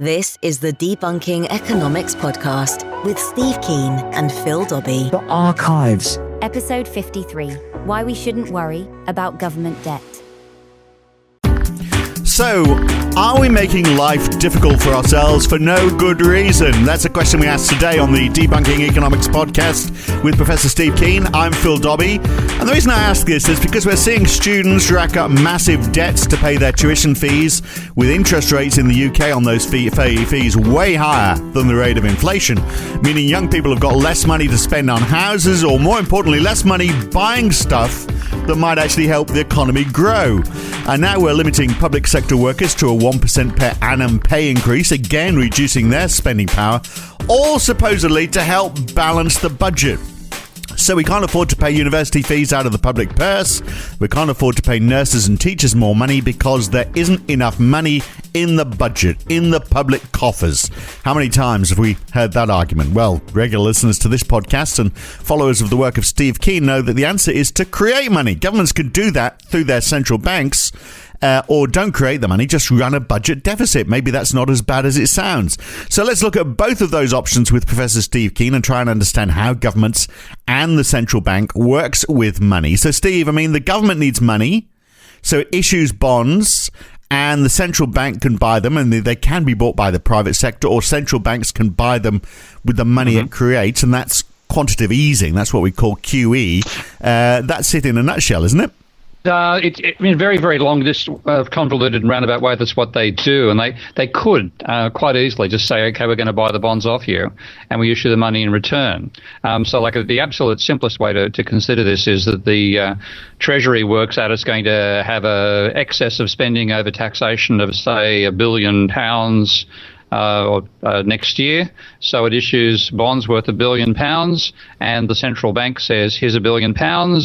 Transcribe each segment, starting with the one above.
This is the Debunking Economics podcast with Steve Keen and Phil Dobbie. The Archives. Episode 53, Why We Shouldn't Worry About Government Debt. So, are we making life difficult for ourselves for no good reason? That's a question we asked today on the Debunking Economics podcast with Professor Steve Keen. I'm Phil Dobbie. And the reason I ask this is because we're seeing students rack up massive debts to pay their tuition fees, with interest rates in the UK on those fees way higher than the rate of inflation, meaning young people have got less money to spend on houses, or more importantly, less money buying stuff that might actually help the economy grow. And now we're limiting public sector workers to a 1% per annum pay increase, again reducing their spending power, all supposedly to help balance the budget. So we can't afford to pay university fees out of the public purse. We can't afford to pay nurses and teachers more money because there isn't enough money in the budget, in the public coffers. How many times have we heard that argument? Well, regular listeners to this podcast and followers of the work of Steve Keen know that the answer is to create money. Governments can do that through their central banks. Or don't create the money, just run a budget deficit. Maybe that's not as bad as it sounds. So let's look at both of those options with Professor Steve Keen and try and understand how governments and the central bank works with money. So Steve, the government needs money, so it issues bonds, and the central bank can buy them, and they can be bought by the private sector, or central banks can buy them with the money it creates, and that's quantitative easing. That's what we call QE. That's it in a nutshell, isn't it? Very, very long, convoluted and roundabout way, that's what they do. And they could quite easily just say, okay, we're going to buy the bonds off you, and we issue the money in return. The absolute simplest way to consider this is that the Treasury works out it's going to have a excess of spending over taxation of, say, £1 billion next year. So it issues bonds worth £1 billion, and the central bank says, here's £1 billion,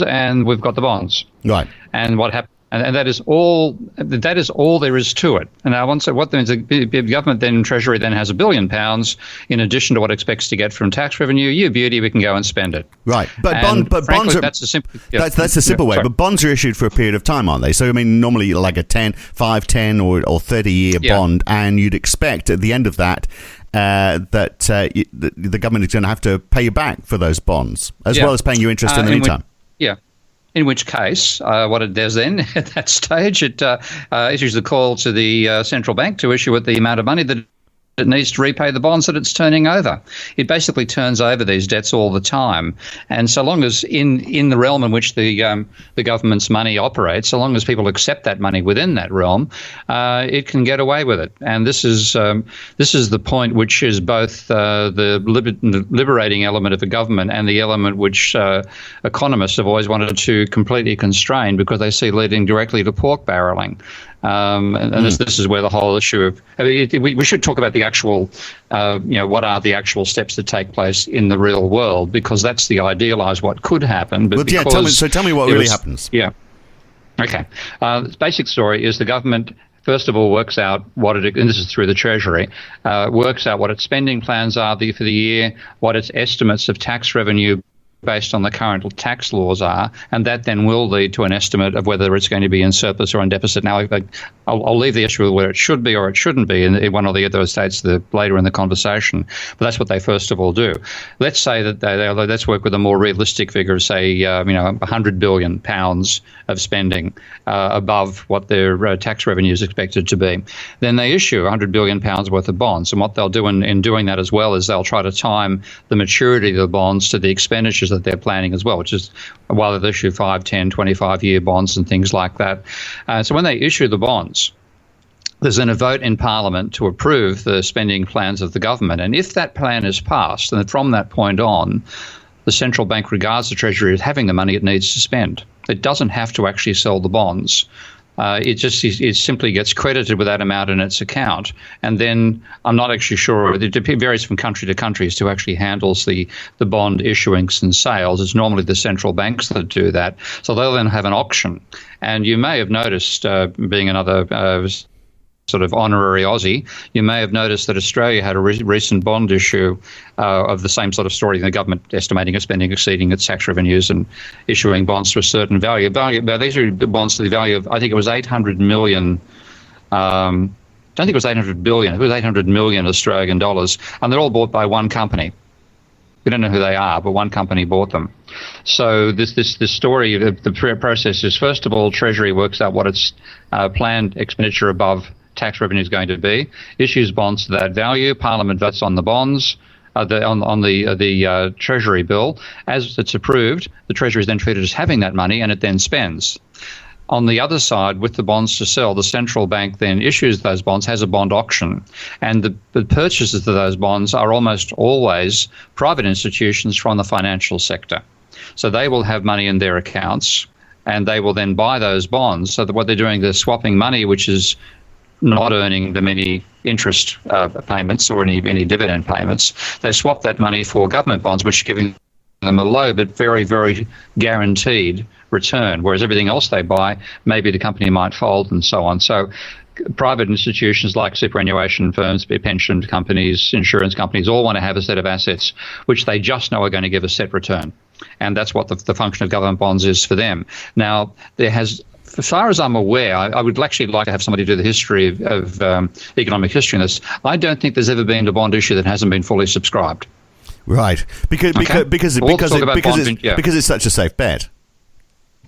and we've got the bonds. Right. And what happened? And that is all. That is all there is to it. And I want to say, what means the government then, Treasury then has £1 billion in addition to what it expects to get from tax revenue. You beauty, we can go and spend it. Right, but frankly, bonds are, that's a simple. That's a simple way. But bonds are issued for a period of time, aren't they? So normally like a 5, 10 or 30-year bond, and you'd expect at the end of that the government is going to have to pay you back for those bonds, as well as paying you interest in the meantime. In which case, what it does then at that stage, it issues the call to the central bank to issue it the amount of money that it needs to repay the bonds that it's turning over. It basically turns over these debts all the time. And so long as in the realm in which the government's money operates, so long as people accept that money within that realm, it can get away with it. And this is the point which is both the liberating element of the government and the element which economists have always wanted to completely constrain, because they see leading directly to pork barreling. This is where the whole issue of we should talk about the actual, what are the actual steps that take place in the real world, because that's the idealised what could happen. But tell me what really happens. Yeah. Okay. The basic story is the government, first of all, works out and this is through the Treasury, works out what its spending plans are for the year, what its estimates of tax revenue based on the current tax laws are, and that then will lead to an estimate of whether it's going to be in surplus or in deficit. Now, I'll leave the issue of whether it should be or it shouldn't be in one or the other states later in the conversation, but that's what they first of all do. Let's say that let's work with a more realistic figure of, say, £100 billion of spending above what their tax revenue is expected to be. Then they issue £100 billion worth of bonds, and what they'll do in doing that as well is they'll try to time the maturity of the bonds to the expenditures that they're planning as well, which is while they issue 5, 10, 25-year bonds and things like that. So when they issue the bonds, there's then a vote in Parliament to approve the spending plans of the government. And if that plan is passed, then from that point on, the central bank regards the Treasury as having the money it needs to spend. It doesn't have to actually sell the bonds. It simply gets credited with that amount in its account, and then I'm not actually sure. It varies from country to country as to who actually handles the bond issuance and sales. It's normally the central banks that do that. So they'll then have an auction, and you may have noticed, being another sort of honorary Aussie, you may have noticed that Australia had a recent bond issue of the same sort of story, the government estimating its spending exceeding its tax revenues and issuing bonds to a certain value. These are bonds to the value of, I think it was 800 million don't think it was 800 billion. It was 800 million Australian dollars, and they're all bought by one company. We don't know who they are, but one company bought them. So this story, the process is, first of all, Treasury works out what its planned expenditure above tax revenue is going to be, issues bonds to that value. Parliament votes on the bonds, on the Treasury bill. As it's approved, the Treasury is then treated as having that money, and it then spends. On the other side, with the bonds to sell, the central bank then issues those bonds, has a bond auction, and the purchasers of those bonds are almost always private institutions from the financial sector. So they will have money in their accounts, and they will then buy those bonds. So that what they're doing, they're swapping money, which is not earning them any interest payments or any dividend payments. They swap that money for government bonds, which are giving them a low but very, very guaranteed return, whereas everything else they buy, maybe the company might fold and so on. So private institutions like superannuation firms, pension companies, insurance companies all want to have a set of assets which they just know are going to give a set return. And that's what the function of government bonds is for them. Now, there has, as far as I'm aware, I would actually like to have somebody do the history of economic history in this. I don't think there's ever been a bond issue that hasn't been fully subscribed. Right, because it's such a safe bet.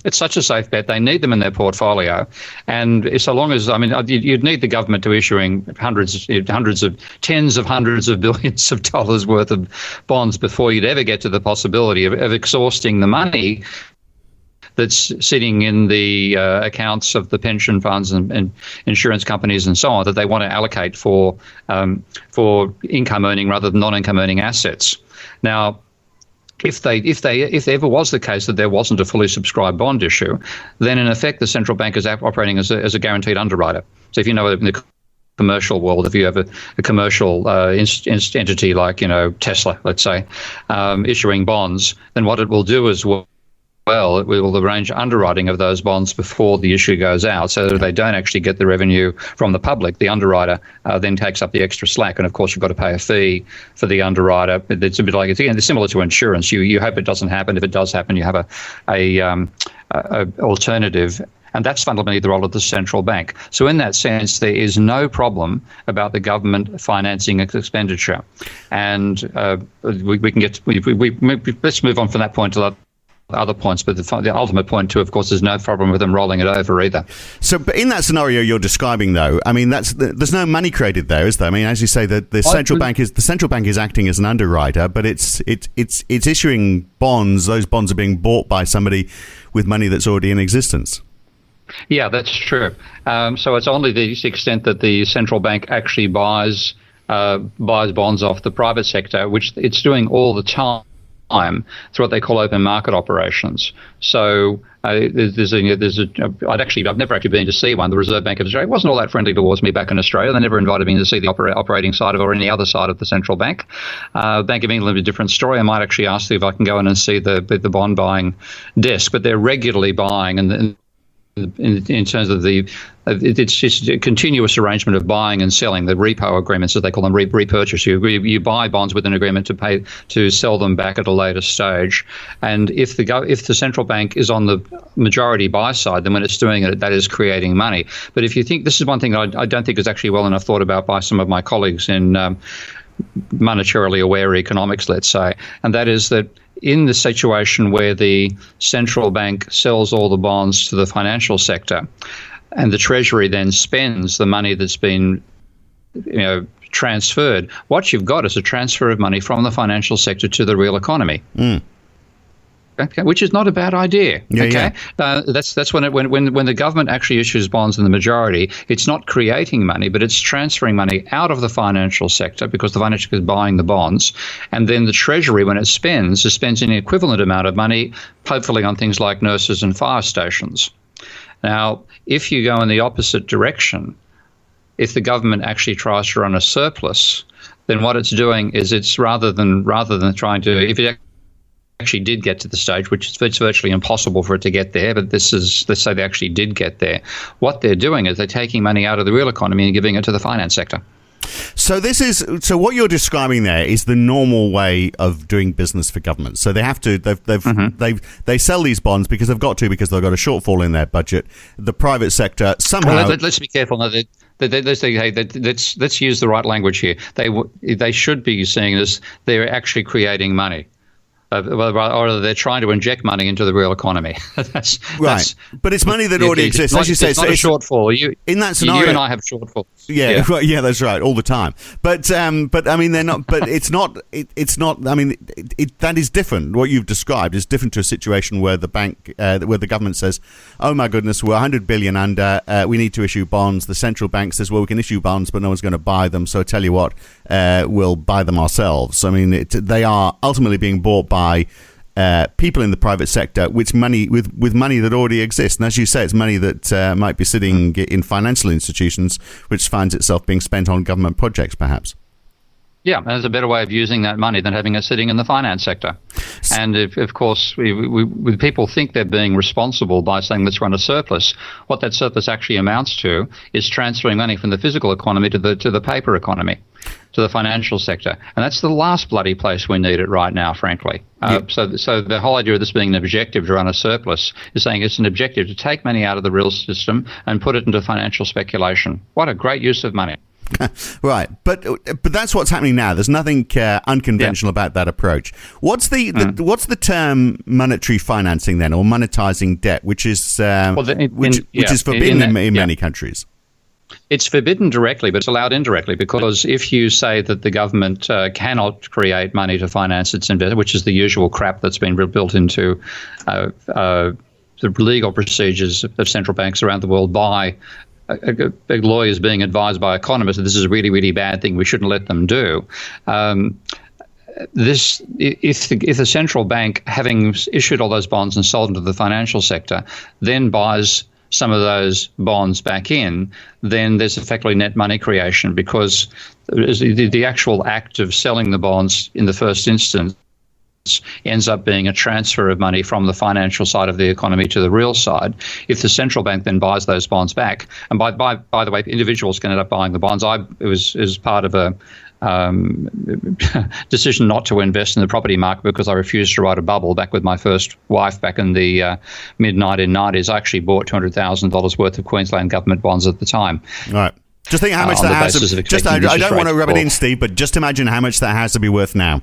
It's such a safe bet. They need them in their portfolio, and so long as, I mean, you'd need the government to issuing tens of hundreds of billions of dollars worth of bonds before you'd ever get to the possibility of exhausting the money that's sitting in the accounts of the pension funds and insurance companies and so on that they want to allocate for income earning rather than non-income earning assets. Now, if there ever was the case that there wasn't a fully subscribed bond issue, then in effect the central bank is operating as a guaranteed underwriter. So if you know in the commercial world, if you have a commercial entity like Tesla, let's say, issuing bonds, then what it will do is it will arrange underwriting of those bonds before the issue goes out, so that they don't actually get the revenue from the public. The underwriter then takes up the extra slack, and of course you've got to pay a fee for the underwriter. It's a bit like, it's similar to insurance. You hope it doesn't happen. If it does happen, you have a alternative. And that's fundamentally the role of the central bank. So in that sense, there is no problem about the government financing its expenditure. And we can get let's move on from that point to other points, but the ultimate point too, of course, there's no problem with them rolling it over either. So, but in that scenario you're describing, though, I mean, there's no money created there, is there? I mean, as you say, the central bank is acting as an underwriter, but it's issuing bonds. Those bonds are being bought by somebody with money that's already in existence. Yeah, that's true. So it's only the extent that the central bank actually buys bonds off the private sector, which it's doing all the time through what they call open market operations. So I've never actually been to see one. The Reserve Bank of Australia wasn't all that friendly towards me back in Australia. They never invited me to see the operating side of it or any other side of the central bank. Bank of England is a different story. I might actually ask them if I can go in and see the bond buying desk, but they're regularly buying, and in terms of it's just a continuous arrangement of buying and selling, the repo agreements, as they call them, repurchase. You buy bonds with an agreement to sell them back at a later stage. And if the central bank is on the majority buy side, then when it's doing it, that is creating money. But if you think, this is one thing I don't think is actually well enough thought about by some of my colleagues in monetarily aware economics, let's say, and that is that in the situation where the central bank sells all the bonds to the financial sector and the Treasury then spends the money that's been transferred, what you've got is a transfer of money from the financial sector to the real economy. Okay, which is not a bad idea. That's when the government actually issues bonds in the majority, it's not creating money, but it's transferring money out of the financial sector because the financial sector is buying the bonds, and then the Treasury, when it spends an equivalent amount of money, hopefully on things like nurses and fire stations. Now, if you go in the opposite direction, if the government actually tries to run a surplus, then what it's doing is it's rather than trying to, if it actually did get to the stage, which it's virtually impossible for it to get there, but let's say they actually did get there, what they're doing is they're taking money out of the real economy and giving it to the finance sector. So what you're describing there is the normal way of doing business for government. So they have to, they sell these bonds because they've got a shortfall in their budget. The private sector somehow. Well, let's be careful. They say, hey, let's use the right language here. They should be seeing this. They're actually creating money. Or they're trying to inject money into the real economy. That's but it's money that already exists. As you say, it's not a shortfall. In that scenario, you and I have shortfalls. Yeah, that's right, all the time. But I mean, they're not. But it's not. It's not. I mean, that is different. What you've described is different to a situation where the government says, "Oh my goodness, we're 100 billion under. We need to issue bonds." The central bank says, "Well, we can issue bonds, but no one's going to buy them. So I tell you what, we'll buy them ourselves." I mean, they are ultimately being bought by people in the private sector with money that already exists. And as you say, it's money that might be sitting in financial institutions, which finds itself being spent on government projects, perhaps. Yeah, there's a better way of using that money than having it sitting in the finance sector. And if, of course, people think they're being responsible by saying let's run a surplus, what that surplus actually amounts to is transferring money from the physical economy to the paper economy, to the financial sector. And that's the last bloody place we need it right now, frankly. So the whole idea of this being an objective to run a surplus is saying it's an objective to take money out of the real system and put it into financial speculation. What a great use of money. Right, but that's what's happening now. There's nothing unconventional about that approach. What's the term monetary financing then, or monetizing debt, which is forbidden in many countries? It's forbidden directly, but it's allowed indirectly, because if you say that the government cannot create money to finance its investment, which is the usual crap that's been built into the legal procedures of central banks around the world by lawyers being advised by economists that this is a really, really bad thing, we shouldn't let them do. If the central bank, having issued all those bonds and sold them to the financial sector, then buys some of those bonds back in, then there's effectively net money creation, because the actual act of selling the bonds in the first instance ends up being a transfer of money from the financial side of the economy to the real side. If the central bank then buys those bonds back, and by the way, individuals can end up buying the bonds. It was part of a decision not to invest in the property market because I refused to ride a bubble back with my first wife back in the mid-1990s. I actually bought $200,000 worth of Queensland government bonds at the time. All right. Just think how much that has to... I don't want to rub it in, Steve, but just imagine how much that has to be worth now.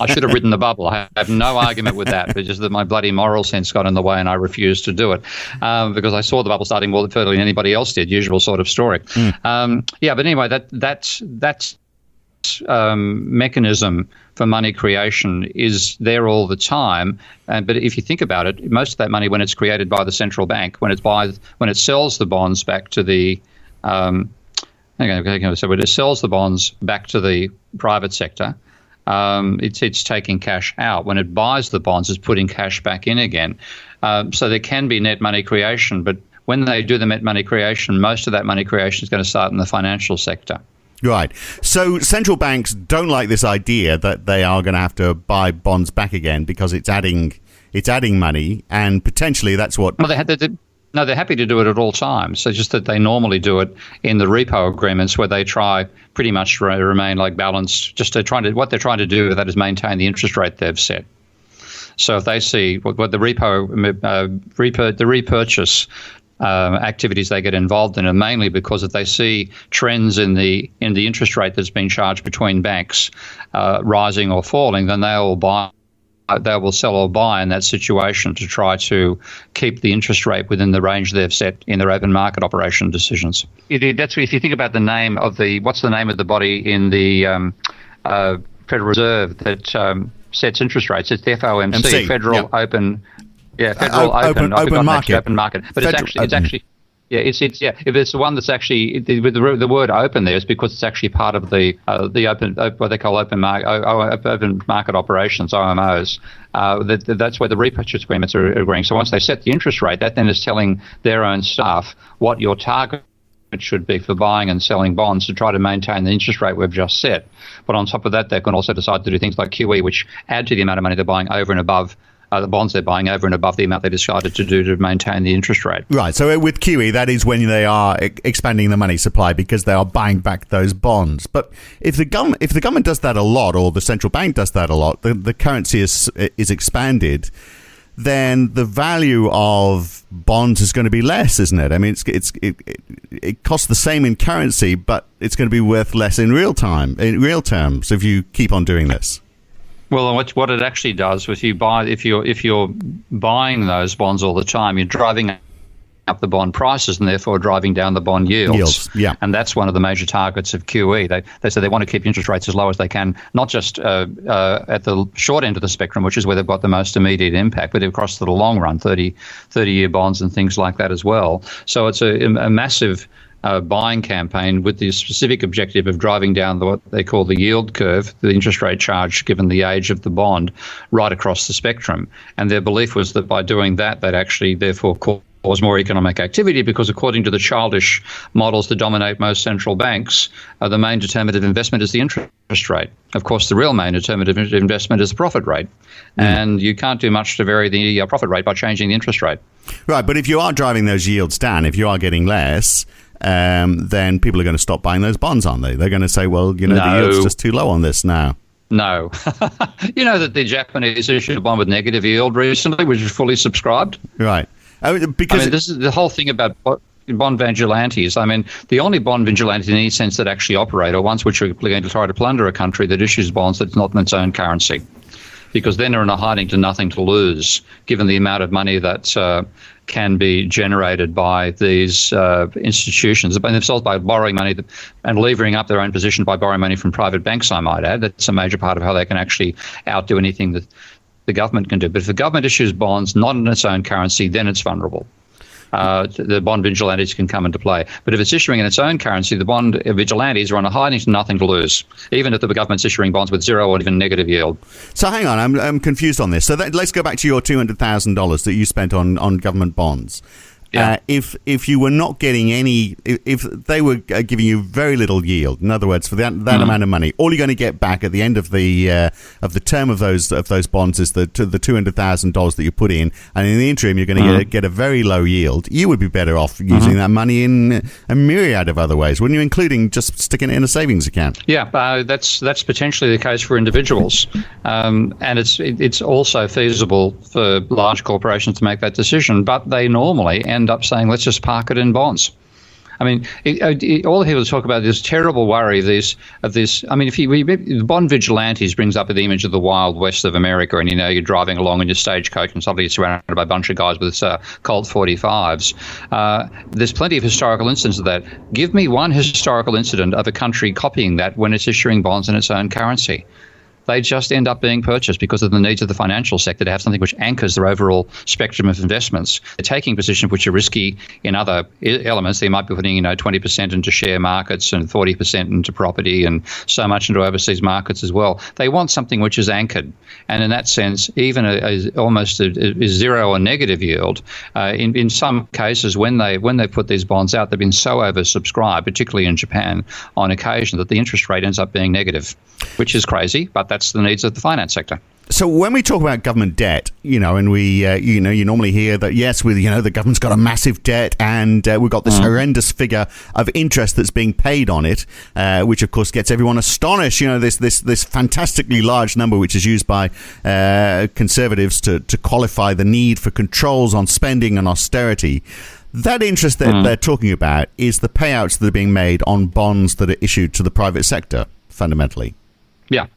I should have ridden the bubble. I have no argument with that, but just that my bloody moral sense got in the way and I refused to do it because I saw the bubble starting more further than anybody else did. Usual sort of story. But anyway, that mechanism for money creation is there all the time. But if you think about it, most of that money, when it's created by the central bank, when it sells the bonds back to the when it sells the bonds back to the private sector, it's taking cash out. When it buys the bonds, it's putting cash back in again. So there can be net money creation, but when they do the net money creation, most of that money creation is going to start in the financial sector. Right. So central banks don't like this idea that they are going to have to buy bonds back again because it's adding money, and potentially that's what... Well, they're happy to do it at all times. So just that they normally do it in the repo agreements where they try pretty much to remain like balanced. What they're trying to do with that is maintain the interest rate they've set. So if they see what the repurchase activities they get involved in are mainly because if they see trends in the interest rate that's been charged between banks rising or falling, then they will sell or buy in that situation to try to keep the interest rate within the range they've set in their open market operation decisions. That's if you think about what's the name of the body in the Federal Reserve that sets interest rates? It's the FOMC, Federal Open. Yeah, Federal Open Market. But it's actually. Yeah, it's if it's the one that's actually with the word "open" there, it's because it's actually part of the open what they call open market operations (OMOs). That's where the repurchase agreements are agreeing. So once they set the interest rate, that then is telling their own staff what your target should be for buying and selling bonds to try to maintain the interest rate we've just set. But on top of that, they can also decide to do things like QE, which add to the amount of money they're buying over and above. The bonds they're buying over and above the amount they decided to do to maintain the interest rate. Right. So with QE, that is when they are expanding the money supply because they are buying back those bonds. But if the government does that a lot, or the central bank does that a lot, the currency is expanded. then the value of bonds is going to be less, isn't it? I mean, it costs the same in currency, but it's going to be worth less in real terms, if you keep on doing this. Well, what it actually does, if you're buying those bonds all the time, you're driving up the bond prices and therefore driving down the bond yields. Yeah. And that's one of the major targets of QE. They say they want to keep interest rates as low as they can, not just at the short end of the spectrum, which is where they've got the most immediate impact, but across the long run, 30-year bonds and things like that as well. So it's a massive buying campaign with the specific objective of driving down what they call the yield curve, the interest rate charge given the age of the bond, right across the spectrum. And their belief was that by doing that, they'd actually therefore cause more economic activity, because according to the childish models that dominate most central banks, the main determinant of investment is the interest rate. Of course, the real main determinant of investment is the profit rate. And you can't do much to vary the profit rate by changing the interest rate. Right, but if you are driving those yields down, if you are getting less, then people are going to stop buying those bonds, aren't they? They're going to say, well, the yield's just too low on this now. No. You know that the Japanese issued a bond with negative yield recently, which is fully subscribed? Right. This is the whole thing about bond vigilantes. I mean, the only bond vigilantes in any sense that actually operate are ones which are going to try to plunder a country that issues bonds that's not in its own currency, because then they're in a hiding to nothing to lose, given the amount of money that can be generated by these institutions, and themselves by borrowing money and levering up their own position by borrowing money from private banks, I might add. That's a major part of how they can actually outdo anything that the government can do. But if the government issues bonds not in its own currency, then it's vulnerable. The bond vigilantes can come into play. But if it's issuing in its own currency, the bond vigilantes are on a hiding to nothing to lose, even if the government's issuing bonds with zero or even negative yield. So hang on, I'm confused on this. So let's go back to your $200,000 that you spent on government bonds. Yeah. If you were not getting any, if they were giving you very little yield, in other words, for that amount of money, all you're going to get back at the end of the term of those bonds is the $200,000 that you put in, and in the interim you're going to get a very low yield. You would be better off using that money in a myriad of other ways, wouldn't you? Including just sticking it in a savings account. Yeah, that's potentially the case for individuals, and it's also feasible for large corporations to make that decision, but they normally end up saying, let's just park it in bonds. I mean, all the people talk about this terrible worry of this. I mean, the bond vigilantes brings up the image of the Wild West of America, and you're driving along in your stagecoach and suddenly you're surrounded by a bunch of guys with Colt 45s. There's plenty of historical instances of that. Give me one historical incident of a country copying that when it's issuing bonds in its own currency. They just end up being purchased because of the needs of the financial sector to have something which anchors their overall spectrum of investments. They're taking positions which are risky in other elements. They might be putting 20% into share markets and 40% into property and so much into overseas markets as well. They want something which is anchored. And in that sense, even almost a zero or negative yield, in some cases when they put these bonds out, they've been so oversubscribed, particularly in Japan, on occasion, that the interest rate ends up being negative, which is crazy, but that's the needs of the finance sector. So when we talk about government debt, and we, you normally hear that, yes, the government's got a massive debt and we've got this horrendous figure of interest that's being paid on it, which of course gets everyone astonished. This fantastically large number, which is used by conservatives to qualify the need for controls on spending and austerity. That interest that they're talking about is the payouts that are being made on bonds that are issued to the private sector, fundamentally. Yeah.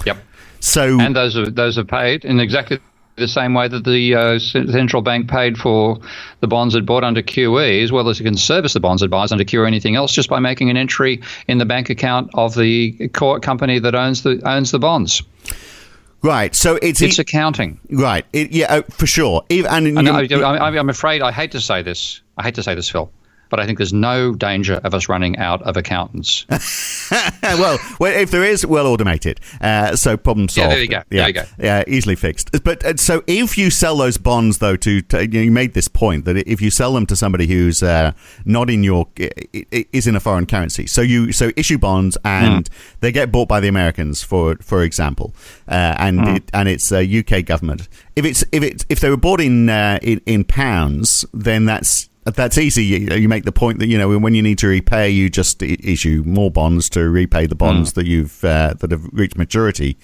Yep. So, and those are paid in exactly the same way that the central bank paid for the bonds it bought under QE, as well as it can service the bonds it buys under QE or anything else, just by making an entry in the bank account of the core company that owns the bonds. Right, so it's accounting. Right, for sure. I'm afraid I hate to say this, Phil, but I think there's no danger of us running out of accountants. well, if there is, we'll automate it. So problem solved. Yeah, there you go. Yeah, there you go. Yeah, easily fixed. But so if you sell those bonds, though, you made this point that if you sell them to somebody who's not in is in a foreign currency, so issue bonds and they get bought by the Americans, for example, and it's a UK government. If they were bought in pounds, then that's easy. You make the point that when you need to repay, you just issue more bonds to repay the bonds that have reached maturity.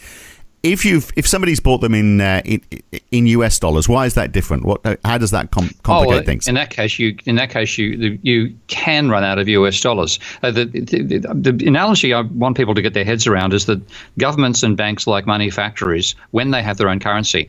if somebody's bought them in US dollars, why is that different? How does that complicate things? In that case, you can run out of US dollars. The analogy I want people to get their heads around is that governments and banks, like money factories, when they have their own currency,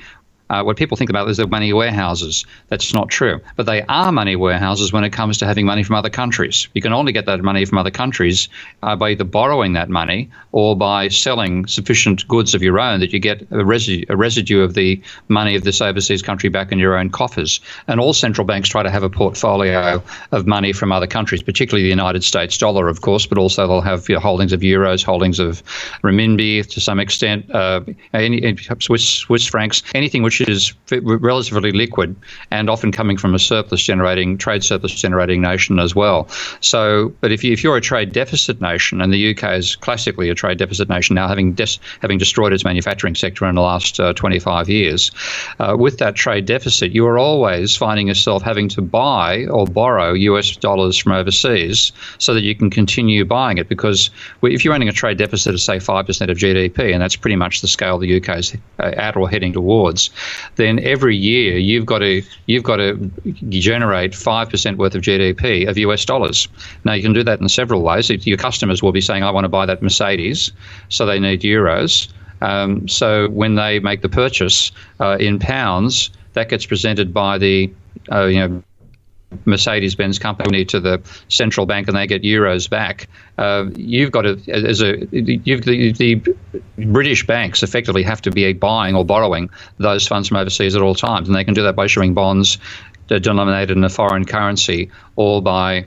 what people think about is they're money warehouses. That's not true. But they are money warehouses when it comes to having money from other countries. You can only get that money from other countries by either borrowing that money or by selling sufficient goods of your own that you get a residue of the money of this overseas country back in your own coffers. And all central banks try to have a portfolio of money from other countries, particularly the United States dollar, of course, but also they'll have holdings of euros, holdings of renminbi to some extent, any Swiss francs, anything which is relatively liquid and often coming from a trade surplus generating nation as well. So, but if you're a trade deficit nation, and the UK is classically a trade deficit nation now, having destroyed its manufacturing sector in the last 25 years, with that trade deficit, you are always finding yourself having to buy or borrow US dollars from overseas so that you can continue buying it. Because if you're running a trade deficit of, say, 5% of GDP, and that's pretty much the scale the UK is at or heading towards, then every year you've got to generate 5% worth of GDP of US dollars. Now, you can do that in several ways. Your customers will be saying, I want to buy that Mercedes, so they need euros. So when they make the purchase in pounds, that gets presented by the Mercedes-Benz company to the central bank, and they get euros back. You've got to, the British banks effectively have to be buying or borrowing those funds from overseas at all times, and they can do that by issuing bonds denominated in a foreign currency or by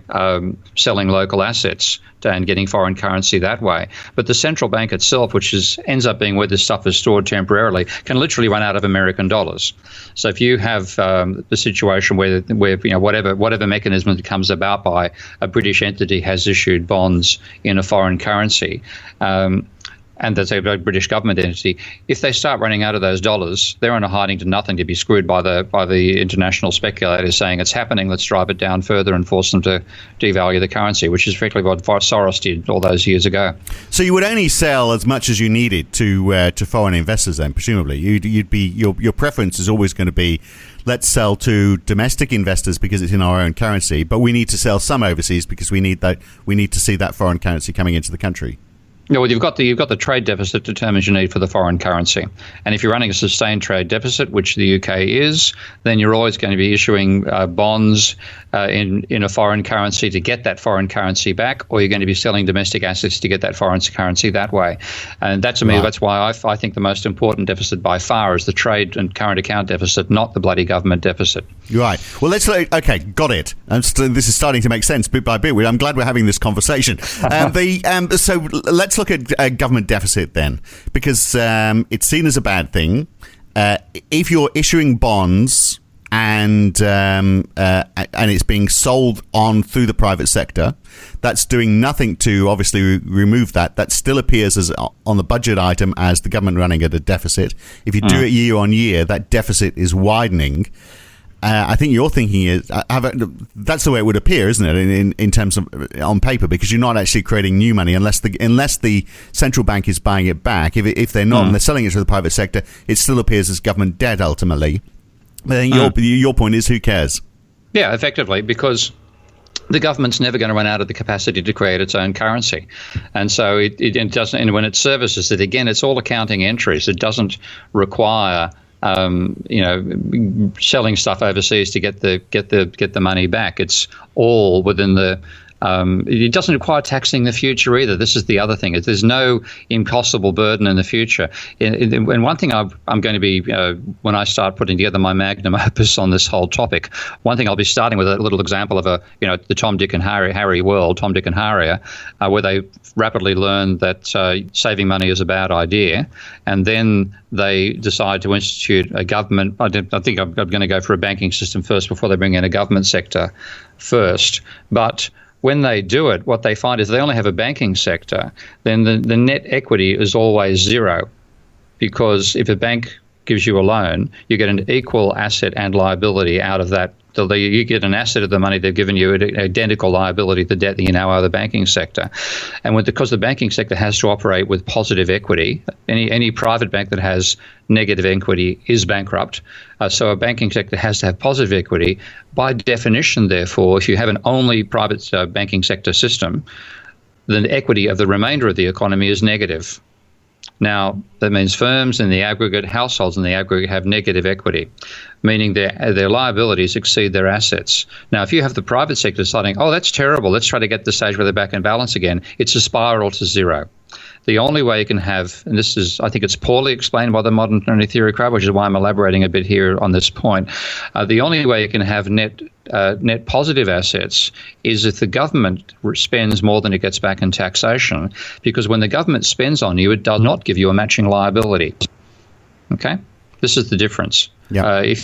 selling local assets and getting foreign currency that way. But the central bank itself, which ends up being where this stuff is stored temporarily, can literally run out of American dollars. So if you have the situation where whatever mechanism that comes about by a British entity has issued bonds in a foreign currency, and that's a British government entity, if they start running out of those dollars, they're on a hiding to nothing to be screwed by the international speculators saying it's happening, let's drive it down further and force them to devalue the currency, which is effectively what Soros did all those years ago. So you would only sell as much as you needed to foreign investors then, presumably. You'd be your preference is always going to be, let's sell to domestic investors because it's in our own currency, but we need to sell some overseas because we need to see that foreign currency coming into the country. Yeah, well, you've got the trade deficit determines your need for the foreign currency, and if you're running a sustained trade deficit, which the UK is, then you're always going to be issuing bonds in a foreign currency to get that foreign currency back, or you're going to be selling domestic assets to get that foreign currency that way. And that, to me, that's why I think the most important deficit by far is the trade and current account deficit, not the bloody government deficit. Right. Well, okay, got it. This is starting to make sense bit by bit. I'm glad we're having this conversation. So let's look at government deficit then, because it's seen as a bad thing. If you're issuing bonds and it's being sold on through the private sector, that's doing nothing to obviously remove that. That still appears as on the budget item as the government running at a deficit. If you do it year on year, that deficit is widening. I think your thinking is that's the way it would appear, isn't it? In terms of on paper, because you're not actually creating new money unless the central bank is buying it back. If they're not and they're selling it to the private sector, it still appears as government debt ultimately. But I think your point is, who cares? Yeah, effectively, because the government's never going to run out of the capacity to create its own currency, and so it doesn't. And when it services it, again, it's all accounting entries. It doesn't require selling stuff overseas to get the money back. It's all within the. It doesn't require taxing the future either. This is the other thing. There's no impossible burden in the future. And one thing I'm going to be, when I start putting together my magnum opus on this whole topic, one thing I'll be starting with a little example of the Tom, Dick and Harry world, Tom, Dick and Harrier, where they rapidly learn that saving money is a bad idea, and then they decide to institute a government. I think I'm going to go for a banking system first before they bring in a government sector first, but when they do it, what they find is they only have a banking sector, then the net equity is always zero, because if a bank gives you a loan, you get an equal asset and liability out of that You get an asset of the money they've given you, an identical liability, the debt that you now owe the banking sector. And because the banking sector has to operate with positive equity, any private bank that has negative equity is bankrupt. So a banking sector has to have positive equity. By definition, therefore, if you have an only private banking sector system, the equity of the remainder of the economy is negative. Now, that means firms in the aggregate, households in the aggregate have negative equity, meaning their liabilities exceed their assets. Now, if you have the private sector deciding, oh, that's terrible, let's try to get to the stage where they're back in balance again, it's a spiral to zero. The only way you can have, and this is, I think it's poorly explained by the modern monetary theory crowd, which is why I'm elaborating a bit here on this point. The only way you can have net positive assets is if the government spends more than it gets back in taxation, because when the government spends on you, it does not give you a matching liability. Okay? This is the difference. Yeah.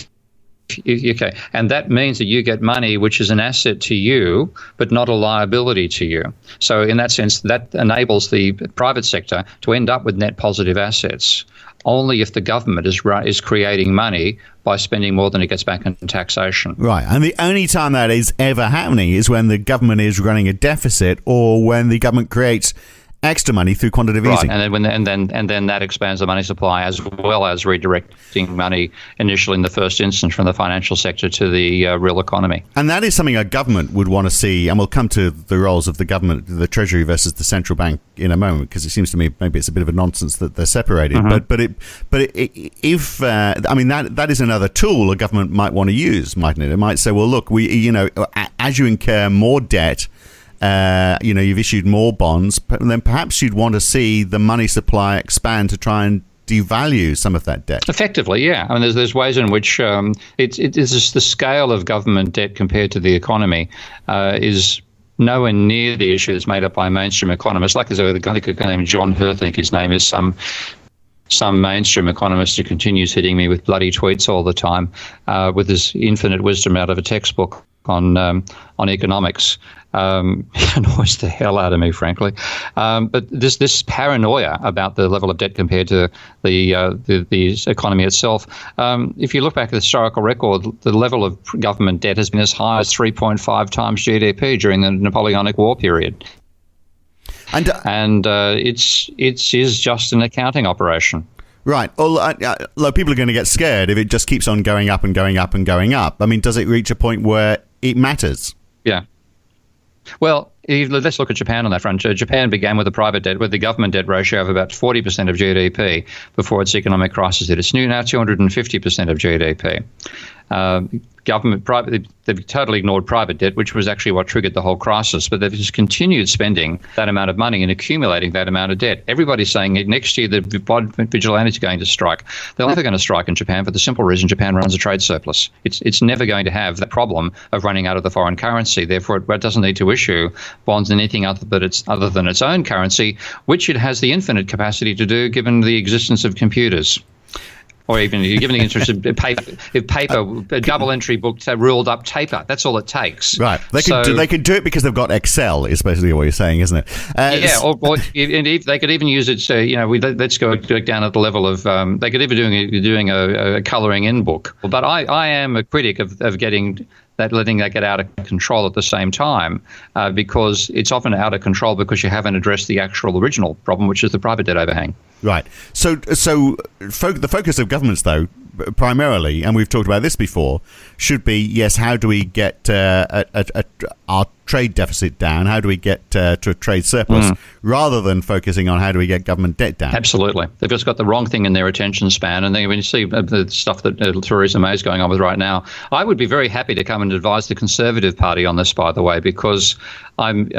Okay, and that means that you get money which is an asset to you, but not a liability to you. So in that sense, that enables the private sector to end up with net positive assets only if the government is creating money by spending more than it gets back in taxation. Right, and the only time that is ever happening is when the government is running a deficit or when the government creates extra money through quantitative easing. And then that expands the money supply, as well as redirecting money initially in the first instance from the financial sector to the real economy. And that is something a government would want to see, and we'll come to the roles of the government, the Treasury versus the central bank in a moment, because it seems to me maybe it's a bit of a nonsense that they're separated. Mm-hmm. That is another tool a government might want to use, mightn't it? It might say, well, look, as you incur more debt, you've issued more bonds, then perhaps you'd want to see the money supply expand to try and devalue some of that debt. Effectively, yeah. I mean, there's ways in which it is the scale of government debt compared to the economy is nowhere near the issue that's made up by mainstream economists. Like there's a guy named John Hurt, I think his name is, some mainstream economist who continues hitting me with bloody tweets all the time with his infinite wisdom out of a textbook on economics. Annoys the hell out of me, frankly. But this paranoia about the level of debt compared to the economy itself. If you look back at the historical record, the level of government debt has been as high as 3.5 times GDP during the Napoleonic War period. And it is just an accounting operation. Right. Well, people are going to get scared if it just keeps on going up and going up and going up. I mean, does it reach a point where it matters? Yeah. Well, let's look at Japan on that front. Japan began with the government debt ratio of about 40% of GDP before its economic crisis hit. It's now 250% of GDP. They've totally ignored private debt, which was actually what triggered the whole crisis. But they've just continued spending that amount of money and accumulating that amount of debt. Everybody's saying next year the bond vigilantes are going to strike. They're never going to strike in Japan for the simple reason Japan runs a trade surplus. It's never going to have the problem of running out of the foreign currency. Therefore, it doesn't need to issue bonds in anything other than its own currency, which it has the infinite capacity to do given the existence of computers. Or even given the interest of paper, a double entry book ruled up taper. That's all it takes. Right. They can do it because they've got Excel, is basically what you're saying, isn't it? Or they could even use it. Let's go down at the level of. They could even be doing a colouring in book. But I am a critic of letting that get out of control at the same time, because it's often out of control because you haven't addressed the actual original problem, which is the private debt overhang. Right. So the focus of governments, though, primarily, and we've talked about this before, should be, yes, how do we get our trade deficit down? How do we get to a trade surplus? Rather than focusing on how do we get government debt down? Absolutely. They've just got the wrong thing in their attention span. And then when you see the stuff that Theresa May is going on with right now, I would be very happy to come and advise the Conservative Party on this, by the way, because I'm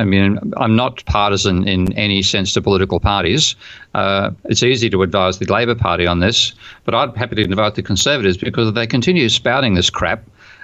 not partisan in any sense to political parties. It's easy to advise the Labor Party on this, but I'd be happy to advise the Conservatives because if they continue spouting this crap,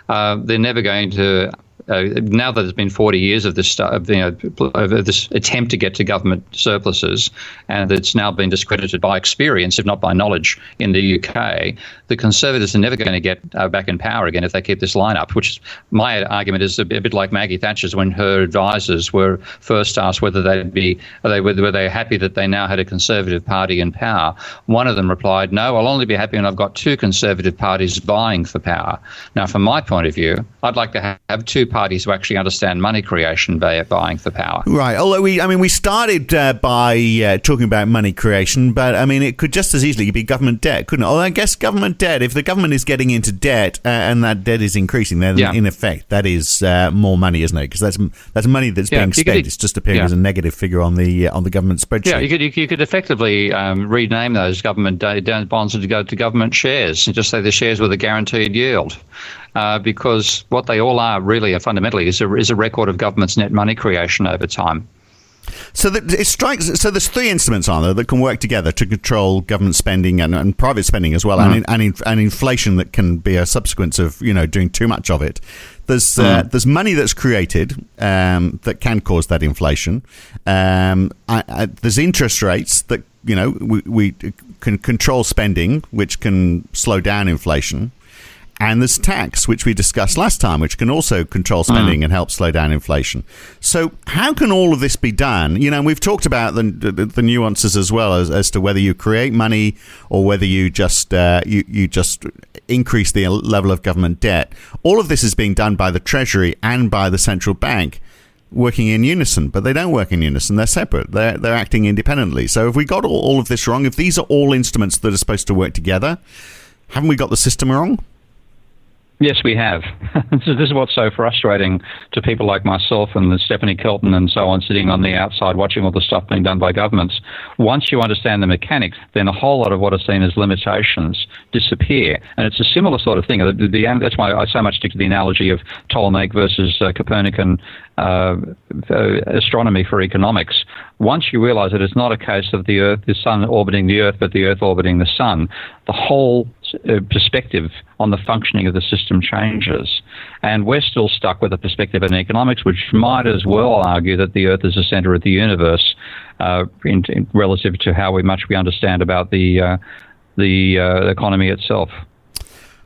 they're never going to. Now that there's been 40 years of this of this attempt to get to government surpluses, and it's now been discredited by experience, if not by knowledge, in the UK, the Conservatives are never going to get back in power again if they keep this lineup, which my argument is a bit like Maggie Thatcher's when her advisors were first asked whether were they happy that they now had a Conservative Party in power. One of them replied, "No, I'll only be happy when I've got two Conservative parties vying for power." Now, from my point of view, I'd like to have two parties who actually understand money creation vying for power. Right. Although we started by talking about money creation, but I mean it could just as easily be government debt, couldn't it? Although I guess government debt, if the government is getting into debt and that debt is increasing, then in effect that is more money, isn't it? Because that's money that's being spent. It's just appearing as a negative figure on the government spreadsheet. Yeah, you could effectively rename those government bonds to go to government shares and just say the shares with a guaranteed yield. Because what they all are really fundamentally is a record of government's net money creation over time. So there's three instruments, aren't there, that can work together to control government spending and private spending as well, and inflation that can be a subsequence of doing too much of it. There's money that's created that can cause that inflation. There's interest rates that we can control spending, which can slow down inflation. And there's tax, which we discussed last time, which can also control spending and help slow down inflation. So how can all of this be done? We've talked about the nuances as well as to whether you create money or whether you just you just increase the level of government debt. All of this is being done by the Treasury and by the central bank, working in unison, but they don't work in unison. They're separate. They're acting independently. So if we got all of this wrong, if these are all instruments that are supposed to work together, haven't we got the system wrong? Yes, we have. This is what's so frustrating to people like myself and Stephanie Kelton and so on, sitting on the outside watching all the stuff being done by governments. Once you understand the mechanics, then a whole lot of what are seen as limitations disappear. And it's a similar sort of thing. That's why I so much stick to the analogy of Ptolemaic versus Copernican astronomy for economics. Once you realize that it's not a case of the sun orbiting the Earth, but the Earth orbiting the sun, the whole perspective on the functioning of the system changes. And we're still stuck with a perspective in economics which might as well argue that the Earth is the center of the universe relative to how much we understand about the economy itself.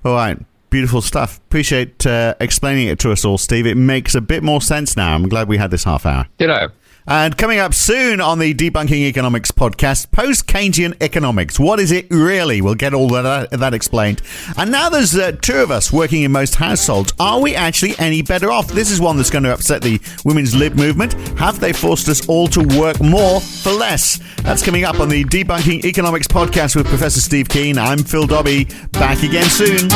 All right. Beautiful stuff. Appreciate explaining it to us all, Steve. It makes a bit more sense now. I'm glad we had this half hour. Ditto. And coming up soon on the Debunking Economics podcast, post-Keynesian economics. What is it really? We'll get all that explained. And now there's two of us working in most households. Are we actually any better off? This is one that's going to upset the women's lib movement. Have they forced us all to work more for less? That's coming up on the Debunking Economics podcast with Professor Steve Keen. I'm Phil Dobbie. Back again soon.